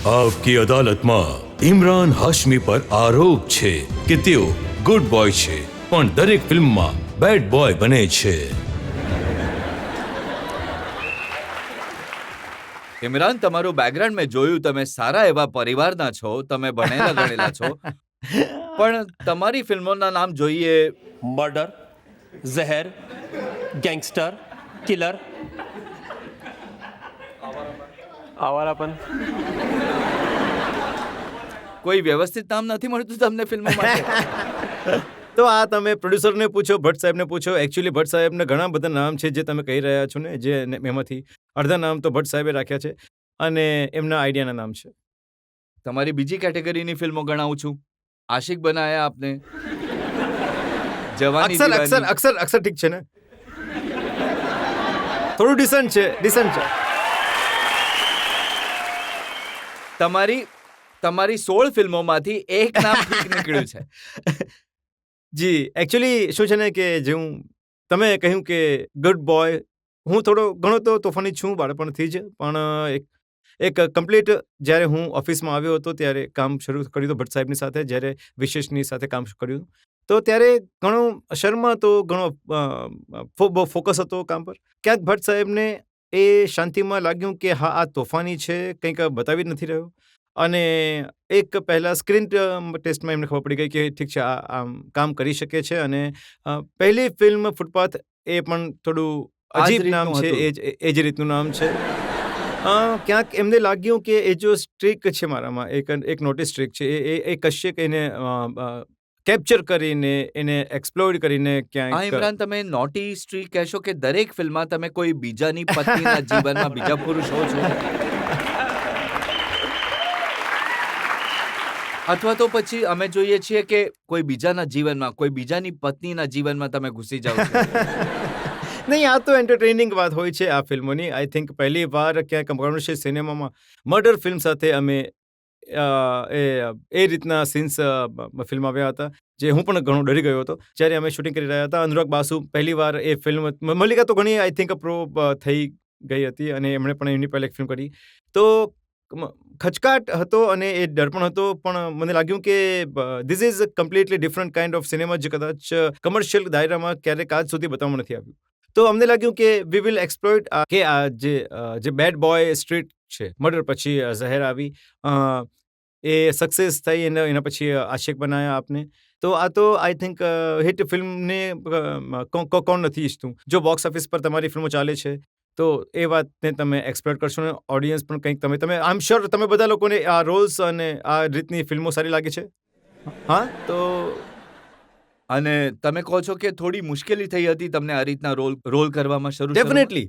આપકી અદાલતમાં ઇમરાન હાશમી પર આરોપ છે કે તેઓ ગુડ બોય છે પણ દરેક ફિલ્મમાં બેડ બોય બને છે. ઇમરાન, તમારું બેકગ્રાઉન્ડ મેં જોયું. તમે સારા એવા પરિવારના છો, તમે ભણેલા ગણેલા છો, પણ તમારી ફિલ્મોના નામ જોઈએ. मर्डर, जहर, गैंगस्टर, किलर, आवारापन. કોઈ વ્યવસ્થિત નામ નથી મળતું તમને ફિલ્મો માટે? તો આ તમે પ્રોડ્યુસરને પૂછો, ભટ્ટ સાહેબને પૂછો. એકચ્યુઅલી ભટ્ટ સાહેબને ઘણા બધા નામ છે જે તમે કહી રહ્યા છો ને, જે એમાંથી અડધા નામ તો ભટ્ટ સાહેબે રાખ્યા છે અને એમના આઈડિયાના નામ છે. તમારી બીજી કેટેગરીની ફિલ્મો ગણાવું છું. આશિક બનાયા આપને, જવાની અક્ષર દીવાની. અક્ષર અક્ષર અક્ષર ઠીક છે ને, થોડું ડિસન્ટ છે, ડિસન્ટ છે. તમારી 16 ફિલ્મોમાંથી એક નામ ઠીક નીકળ્યું છે. જી, એકચ્યુઅલી શું છે ને કે જેવું તમે કહ્યું કે ગુડ બોય, હું થોડો ઘણો તો તોફાની છું બાળપણથી જ, પણ એક કમ્પ્લીટ જ્યારે હું ઓફિસમાં આવ્યો હતો ત્યારે કામ શરૂ કર્યું હતું ભટ્ટ સાહેબની સાથે, જ્યારે વિશેષની સાથે કામ કર્યું તો ત્યારે ઘણો શર્મા હતો, ઘણો બહુ ફોકસ હતો કામ પર. ક્યાંક ભટ્ટ સાહેબને એ શાંતિમાં લાગ્યું કે હા, આ તોફાની છે, કંઈક બતાવી જ નથી રહ્યો. અને એક પહેલાં સ્ક્રીન ટેસ્ટમાં એમને ખબર પડી ગઈ કે ઠીક છે, આ કામ કરી શકે છે. અને પહેલી ફિલ્મ ફૂટપાથ, એ પણ થોડું અજીબ નામ છે, એ જ રીતનું નામ છે. ક્યાંક એમને લાગ્યું કે એ જો સ્ટ્રીક છે મારામાં, એક નોટિસ સ્ટ્રીક છે, એ કશ્યક એને કેપ્ચર કરીને, એને એક્સપ્લોઇટ કરીને ક્યાંક. ઇમરાન, તમે નોટી સ્ટ્રીક કહેશો કે દરેક ફિલ્મમાં તમે કોઈ બીજાની પત્નીના જીવનમાં બીજા પુરુષ હો છો, અથવા તો પછી અમે જોઈએ છીએ કે કોઈ બીજાના જીવનમાં, કોઈ બીજાની પત્નીના જીવનમાં તમે ઘૂસી જાઓ છો? નહીં, આ તો એન્ટરટેનિંગ વાત હોય છે આ ફિલ્મોની. આઈ થિંક પહેલી વાર ક્યાંક કમર્શિયલ સિનેમામાં મર્ડર ફિલ્મ સાથે અમે એ રીતના સીન્સ ફિલ્મ આવ્યા હતા, જે હું પણ ઘણો ડરી ગયો હતો જ્યારે અમે શૂટિંગ કરી રહ્યા હતા. અનુરાગ બાસુ પહેલી વાર એ ફિલ્મ, મલ્લિકા તો ઘણી આઈ થિંક પ્રો થઈ ગઈ હતી અને એમણે પણ એમની પહેલી એક ફિલ્મ કરી, તો ખચકાટ હતો અને એ ડર પણ હતો. પણ મને લાગ્યું કે this is completely different kind of cinema, જે કદાચ કમર્શિયલ દાયરામાં ક્યારેક આજ સુધી બતાવવામાં નથી આવ્યું. તો અમને લાગ્યું કે વી વિલ એક્સપ્લોઇટ કે આ જે બેડ બોય સ્ટ્રીટ છે. મર્ડર પછી ઝહેર આવી, એ સક્સેસ થઈ, એના પછી આશિક બનાયા આપને. તો આ તો આઈ થિંક હિટ ફિલ્મને કોણ નથી ઈચ્છતું. જો બોક્સ ઓફિસ પર તમારી ફિલ્મો ચાલે છે તો એ વાતને તમે એક્સપ્લોર કરશો ને ઓડિયન્સ પણ કંઈક તમે આઈ એમ શ્યોર તમે બધા લોકોને આ રોલ્સ અને આ રીતની ફિલ્મો સારી લાગે છે. હા, તો અને તમે કહો છો કે થોડી મુશ્કેલી થઈ હતી તમને આ રીતના રોલ કરવામાં શરૂ? ડેફિનેટલી.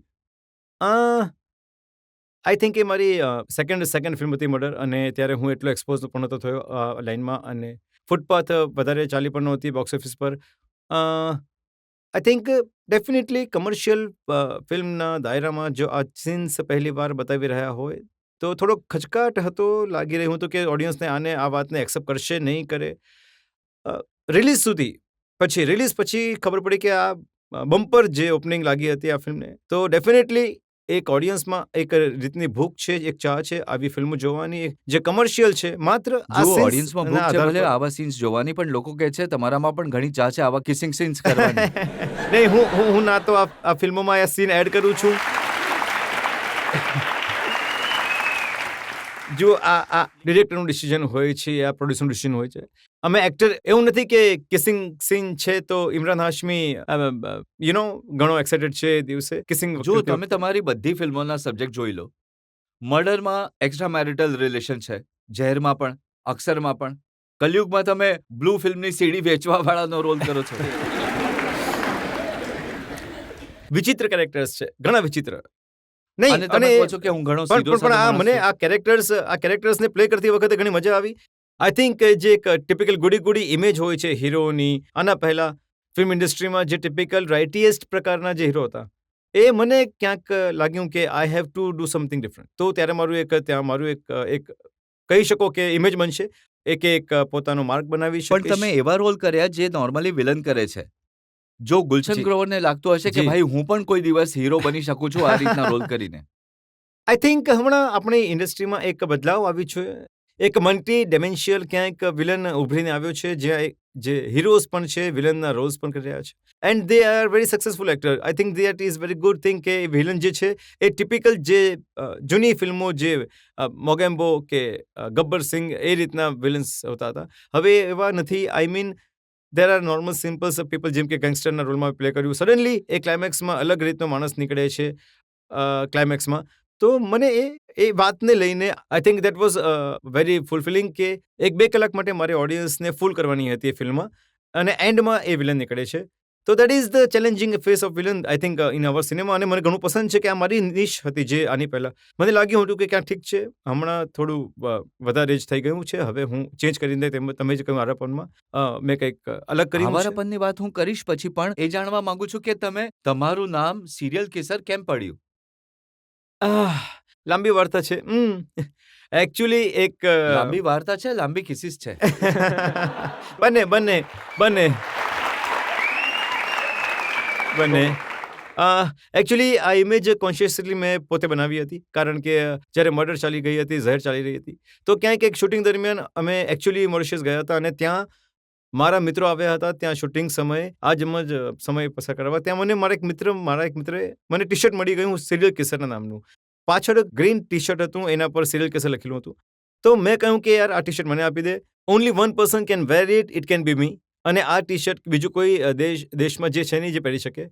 આઈ થિંક એ મારી સેકન્ડ ફિલ્મ હતી મર્ડર, અને ત્યારે હું એટલો એક્સપોઝ પણ નહોતો થયો લાઇનમાં, અને ફૂટપાથ વધારે ચાલી પણ નહોતી બોક્સ ઓફિસ પર. આઈ થિંક ડેફિનેટલી કમર્શિયલ ફિલ્મના દાયરામાં જો આ સીન્સ પહેલી વાર બતાવી રહ્યા હોય તો થોડો ખચકાટ હતો, લાગી રહ્યું હતું કે ઓડિયન્સને આ વાતને એક્સેપ્ટ કરશે નહીં કરે. રિલીઝ પછી ખબર પડી કે આ બમ્પર જે ઓપનિંગ લાગી હતી આ ફિલ્મને, તો ડેફિનેટલી એક ઓડિયન્સમાં એક રીતની ભૂખ છે, એક ચાહ છે આવી ફિલ્મો જોવાની, જે કમર્શિયલ છે. માત્ર આ ઓડિયન્સમાં ભૂખ છે, ભલે આવા સીન્સ જોવાની, પણ લોકો કહે છે તમારામાં પણ ઘણી ચાહ છે આવા કિસિંગ સીન્સ કરવાની. નહીં, હું ના તો આ ફિલ્મોમાં આ સીન એડ કરું છું. જો આ ડિરેક્ટરનું ડિસિઝન હોય છે, આ પ્રોડ્યુસરનું ડિસિઝન હોય છે. અમે એક્ટર, એવું નથી કે કિસિંગ સીન છે તો ઇમરાન હાશમી ઘણો એક્સાઇટેડ છે એ દિવસે કિસિંગ. જો તમે તમારી બધી ફિલ્મોના સબ્જેક્ટ જોઈ લો, મર્ડરમાં એક્સ્ટ્રા મેરિટલ રિલેશન છે, ઝહેરમાં પણ, અક્ષરમાં પણ, કલયુગમાં તમે બ્લુ ફિલ્મની સીડી વેચવા વાળાનો રોલ કરો છો. વિચિત્ર કેરેક્ટર્સ છે, ઘણા વિચિત્ર. નહીં, અને તમે કહો છો કે હું ઘણો સીધો પણ આ મને આ કેરેક્ટર્સને પ્લે કરતી વખતે ઘણી મજા આવી. આઈ થિંક જે એક ટિપિકલ ગુડી ઇમેજ હોય છે હીરોની, આના પહેલા ફિલ્મ ઇન્ડસ્ટ્રીમાં જે ટિપિકલ રાઇટીએસ્ટ પ્રકારના જે હીરો હતા, એ મને ક્યાંક લાગ્યું કે I have to do something different. તો ત્યારે મારું એક કહી શકો કે ઇમેજ બનશે, એક પોતાનો માર્ક બનાવી શકે. પણ તમે એવા રોલ કર્યા જે નોર્મલી વિલન કરે છે. જો ગુલશન ગ્રોવરને લાગતું હશે કે ભાઈ હું પણ કોઈ દિવસ હીરો બની શકું છું આ રીતના રોલ કરીને, આઈ થિંક હમણાં આપણી ઇન્ડસ્ટ્રીમાં એક બદલાવ આવ્યું છે. એક મલ્ટી ડિમેન્શિયલ ક્યાંક વિલન ઉભરીને આવ્યો છે, જે હીરોઝ પણ છે, વિલનના રોલ્સ પણ કરી રહ્યા છે. And they are very successful actor. I think that is very good thing કે વિલન જે છે એ ટિપિકલ જે જૂની ફિલ્મો જે મોગેમ્બો કે ગબ્બર સિંહ એ રીતના વિલન્સ હોતા હતા, હવે એવા નથી. I mean there are normal simple people, જેમ કે ગેંગસ્ટરના રોલમાં પ્લે કર્યું. સડનલી એ ક્લાઇમેક્સમાં અલગ રીતનો માણસ નીકળે છે ક્લાઇમેક્સમાં. તો મને એ વાતને લઈને I think that was very fulfilling કે 1-2 કલાક માટે મારે ઓડિયન્સને ફૂલ કરવાની હતી એ ફિલ્મમાં, અને એન્ડમાં એ વિલન નીકળે છે. તો that is the challenging face of villain I think in our cinema. અને મને ઘણું પસંદ છે કે આ મારી નિશ હતી જે આની પહેલાં મને લાગ્યું હતું કે ક્યાં ઠીક છે, હમણાં થોડું વધારે જ થઈ ગયું છે, હવે હું ચેન્જ કરીને તમે જ કહ્યું આરાપનમાં મેં કંઈક અલગ કર્યું છે. આવારાપનની વાત હું કરીશ પછી, પણ એ જાણવા માંગુ છું કે તમે તમારું નામ સિરિયલ કિસર કેમ પડ્યું? લાંબી વાર્તા છે. એકચ્યુઅલી એક લાંબી વાર્તા છે, લાંબી કિસીસ છે. બંને બંને બંને બંને એકચ્યુઅલી આ ઇમેજ કોન્શિયસલી મેં પોતે બનાવી હતી, કારણ કે જ્યારે મર્ડર ચાલી ગઈ હતી, ઝહેર ચાલી રહી હતી, તો ક્યાંક એક શૂટિંગ દરમિયાન અમે એકચ્યુઅલી મોરિશિયસ ગયા હતા, અને ત્યાં મારા મિત્રો આવ્યા હતા. ત્યાં શૂટિંગ સમયે આ જ સમય પસાર કરવા ત્યાં મને મારા એક મિત્રે મને ટી શર્ટ મળી ગયું સિરિયલ કિસરના નામનું. પાછળ ગ્રીન ટી શર્ટ હતું, એના પર સિરિયલ કિસર લખેલું હતું. તો મેં કહ્યું કે યાર આ ટી શર્ટ મને આપી દે. Only one person can wear it can be me. અને આ ટી શર્ટ બીજું કોઈ દેશમાં જે છે નહીં જે પહેરી શકે.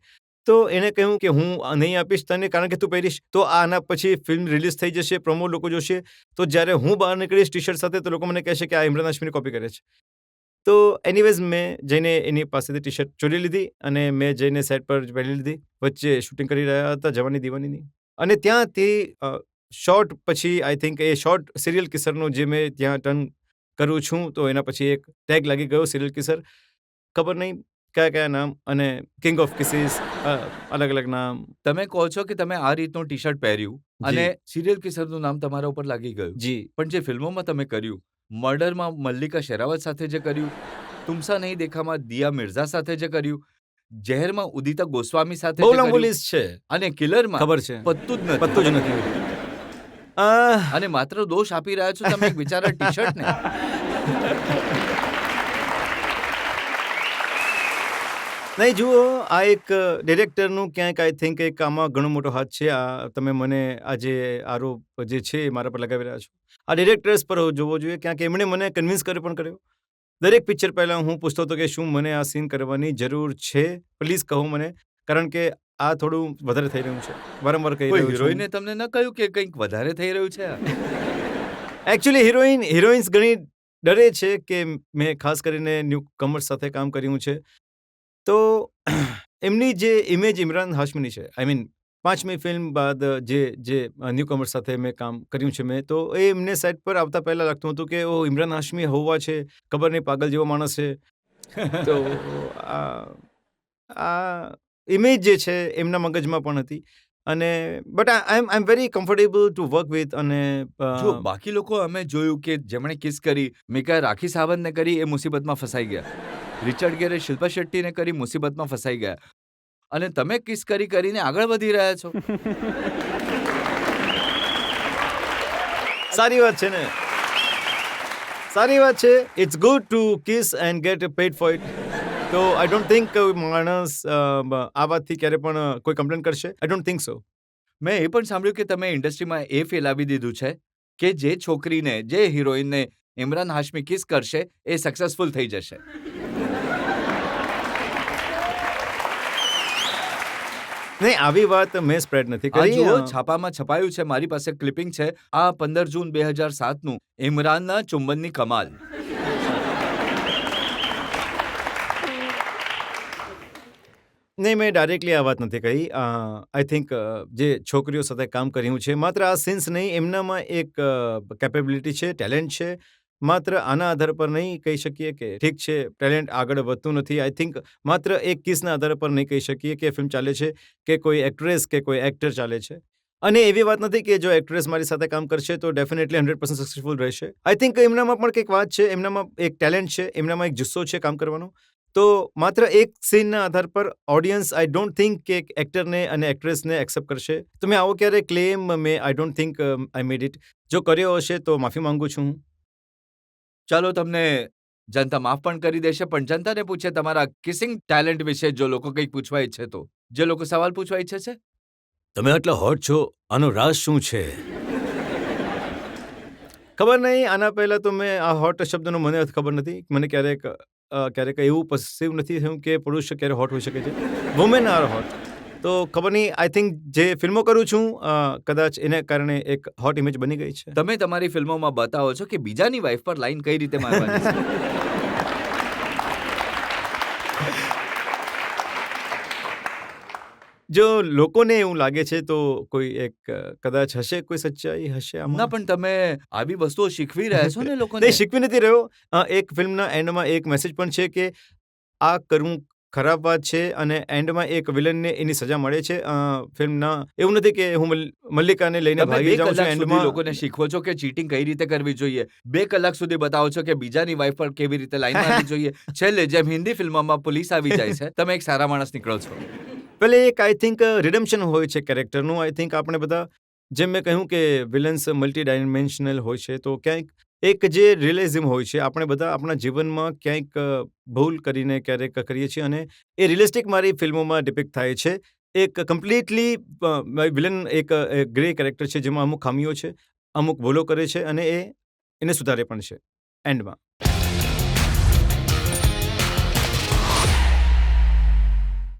તો એણે કહ્યું કે હું નહીં આપીશ તને, કારણ કે તું પહેરીશ તો આના પછી ફિલ્મ રિલીઝ થઈ જશે, પ્રોમો લોકો જોશે, તો જ્યારે હું બહાર નીકળીશ ટી શર્ટ સાથે તો લોકો મને કહેશે કે આ ઇમરાન હાશમીની કોપી કરે છે. તો એનીવેઝ મેં જઈને એની પાસેથી ટી શર્ટ ચોરી લીધી અને મેં જઈને સેટ પર પહેરી લીધી. વચ્ચે શૂટિંગ કરી રહ્યા હતા જવાની દીવાનીની, અને ત્યાંથી શોર્ટ પછી I think a short serial કિસરનું જે મેં ત્યાં ટર્ન કરું છું, તો એના પછી એક ટેગ લાગી ગયો સિરિયલ કિસર. ખબર નહીં કયા નામ, અને કિંગ ઓફ કિસીસ, અલગ અલગ નામ. તમે કહો છો કે તમે આ રીતનું ટી શર્ટ પહેર્યું અને સિરિયલ કિસરનું નામ તમારા ઉપર લાગી ગયું. જી. પણ જે ફિલ્મોમાં તમે કર્યું, મર્ડરમાં મલ્લિકા શેરાવત સાથે જે કર્યું, તુમસા નહીં દેખામાં દિયા મિર્ઝા સાથે જે કર્યું, ઝહેરમાં ઉદિતા ગોસ્વામી સાથે બહુ જે લાંબુ કર્યું, લિસ્ટ છે, અને કિલરમાં ખબર છે, પત્તું જ નથી. અને માત્ર દોષ આપી રહ્યા છો તમે એક બિચારા ટી શર્ટને. નહીં, જુઓ, આ એક ડિરેક્ટરનું ક્યાંક આઈ થિંક એક આમાં ઘણો મોટો હાથ છે. આ તમે મને આ જે આરોપ જે છે એ મારા પર લગાવી રહ્યા છો, આ ડિરેક્ટર્સ પર જોવો જોઈએ. ક્યાંક એમણે મને કન્વિન્સ કર્યો. દરેક પિક્ચર પહેલાં હું પૂછતો હતો કે શું મને આ સીન કરવાની જરૂર છે, પ્લીઝ કહો મને, કારણ કે આ થોડું વધારે થઈ રહ્યું છે. વારંવાર કહી કોઈ રહ્યો છું. હિરોઈને તમને ન કહ્યું કે કંઈક વધારે થઈ રહ્યું છે? એકચ્યુઅલી હિરોઈન્સ ઘણી ડરે છે કે મેં ખાસ કરીને ન્યૂ કમર્સ સાથે કામ કર્યું છે, તો એમની જે ઇમેજ ઇમરાન હાશમીની છે, આઈ મીન 5મી ફિલ્મ બાદ જે ન્યૂ કમર્સ સાથે મેં કામ કર્યું છે મેં, તો એ એમને સેટ પર આવતા પહેલાં લાગતું હતું કે ઓ ઇમરાન હાશમી હોવા છે, ખબર નહીં પાગલ જેવો માણસ છે. તો આ ઇમેજ જે છે એમના મગજમાં પણ હતી, અને but I am very comfortable to work with. અને જો બાકી લોકો અમે જોયું કે જેમણે કિસ કરી, મિકાએ રાખી સાવંતને કરી, એ મુસીબતમાં ફસાઈ ગયા. રિચર્ડ ગેરે શિલ્પા શેટ્ટીને કરી, મુસીબતમાં ફસાઈ ગયા. અને તમે કિસ કરીને આગળ વધી રહ્યા છો. સારી વાત છે ને, સારી વાત છે. It's good to kiss and get paid for it. તો આઈ ડોન્ટ થિંક માણસ આ વાતથી ક્યારે પણ કોઈ કમ્પ્લેન કરશે. I don't think so. મેં એ પણ સાંભળ્યું કે તમે ઇન્ડસ્ટ્રીમાં એ ફેલાવી દીધું છે કે જે છોકરીને, જે હિરોઈનને ઇમરાન હાશમી કિસ કરશે એ સક્સેસફુલ થઈ જશે. નહીં, આવી વાત મેં સ્પ્રેડ નથી આ કરી. જુઓ, છાપામાં છપાયું છે, મારી પાસે ક્લિપિંગ છે. આ 15 જૂન 2007નું ઇમરાનના ચુંબનની કમાલ. નહીં, મેં ડાયરેક્ટલી આ વાત નથી કહી. આઈ થિંક જે છોકરીઓ સાથે કામ કર્યું છે, માત્ર આ સીન્સ નહીં, એમનામાં એક કેપેબિલિટી છે, ટેલેન્ટ છે. માત્ર આના આધાર પર નહીં કહી શકીએ કે ઠીક છે ટેલેન્ટ આગળ વધતું નથી. આઈ થિંક માત્ર એક કિસના આધાર પર નહીં કહી શકીએ કે ફિલ્મ ચાલે છે, કે કોઈ એક્ટ્રેસ કે કોઈ એક્ટર ચાલે છે. અને એવી વાત નથી કે જો એક્ટ્રેસ મારી સાથે કામ કરશે તો ડેફિનેટલી 100% સક્સેસફુલ રહેશે. આઈ થિંક એમનામાં પણ કંઈક વાત છે, એમનામાં એક ટેલેન્ટ છે, એમનામાં એક જુસ્સો છે કામ કરવાનો. તો માત્ર એક સીનના આધાર પર ઓડિયન્સ આઈ ડોન્ટ થિંક કે એક એક્ટરને અને એક્ટ્રેસને એક્સેપ્ટ કરશે. તો મેં આવો ક્યારે claim I don't think I made it. જો કર્યો હશે તો માફી માંગુ છું. ચાલો તમને જનતા માફ પણ કરી દેશે, પણ જનતાને પૂછે તમારા કિસિંગ ટેલેન્ટ વિશે જો લોકો કંઈક પૂછવા ઈચ્છે તો. જે લોકો સવાલ પૂછવા ઈચ્છે છે? તમે આટલા હોટ છો, આનો રાજ શું છે? ખબર નહીં, આના પહેલાં તો મેં આ હોટ શબ્દનો મને અર્થ ખબર નથી. મને ક્યારેક એવું પર્સીવ નથી થયું કે પુરુષ ક્યારે હોટ હોઈ શકે છે. Women are hot. તો ખબર નહીં, આઈ થિંક જે ફિલ્મો કરું છું કદાચ એને કારણે એક હોટ ઇમેજ બની ગઈ છે. તમે તમારી ફિલ્મોમાં બતાવો છો કે બીજાની વાઈફ પર લાઈન કઈ રીતે મારવાની છે. જો લોકોને એવું લાગે છે તો કોઈ એક કદાચ હશે, કોઈ સચ્ચાઈ હશે આમાં. ના, પણ તમે આવી વસ્તુઓ શીખવી રહ્યા છો ને લોકોને. નહીં, શીખવી નથી રહ્યો. એક ફિલ્મના એન્ડમાં એક મેસેજ પણ છે કે આ કરવું ખરાબ વાત છે અને એન્ડમાં એક વિલનને એની સજા મળે છે. ફિલ્મના એવું નથી કે હું મલ્લિકાને લઈને તમે 2 ભાગી જાઉં છું કલાક સુધી એન્ડમાં. લોકોને શીખવો છો કે ચીટિંગ કઈ રીતે કરવી જોઈએ. 2 કલાક સુધી બતાવો છો કે બીજાની વાઈફ પર કેવી રીતે લાઈન મારવી જોઈએ. છેલ્લે જેમ હિન્દી ફિલ્મોમાં પોલીસ આવી જાય છે, તમે એક સારા માણસ નીકળો છો. પેલે એક આઈ થિંક રિડમ્પશન હોય છે કેરેક્ટરનું. આઈ થિંક આપણે બધા, જેમ મેં કહ્યું કે વિલન્સ મલ્ટી ડાયમેન્શનલ હોય છે, તો ક્યાંક એક જે રિયલિઝમ હોય છે, આપણે બધા આપણા જીવનમાં ક્યાંક ભૂલ કરીને ક્યારેક કરીએ છીએ અને એ રિયલિસ્ટિક મારી ફિલ્મોમાં ડિપિક્ટ થાય છે. એક કમ્પ્લીટલી વિલન એક ગ્રે કેરેક્ટર છે જેમાં અમુક ખામીઓ છે, અમુક ભૂલો કરે છે અને એને સુધારે પણ છે એન્ડમાં.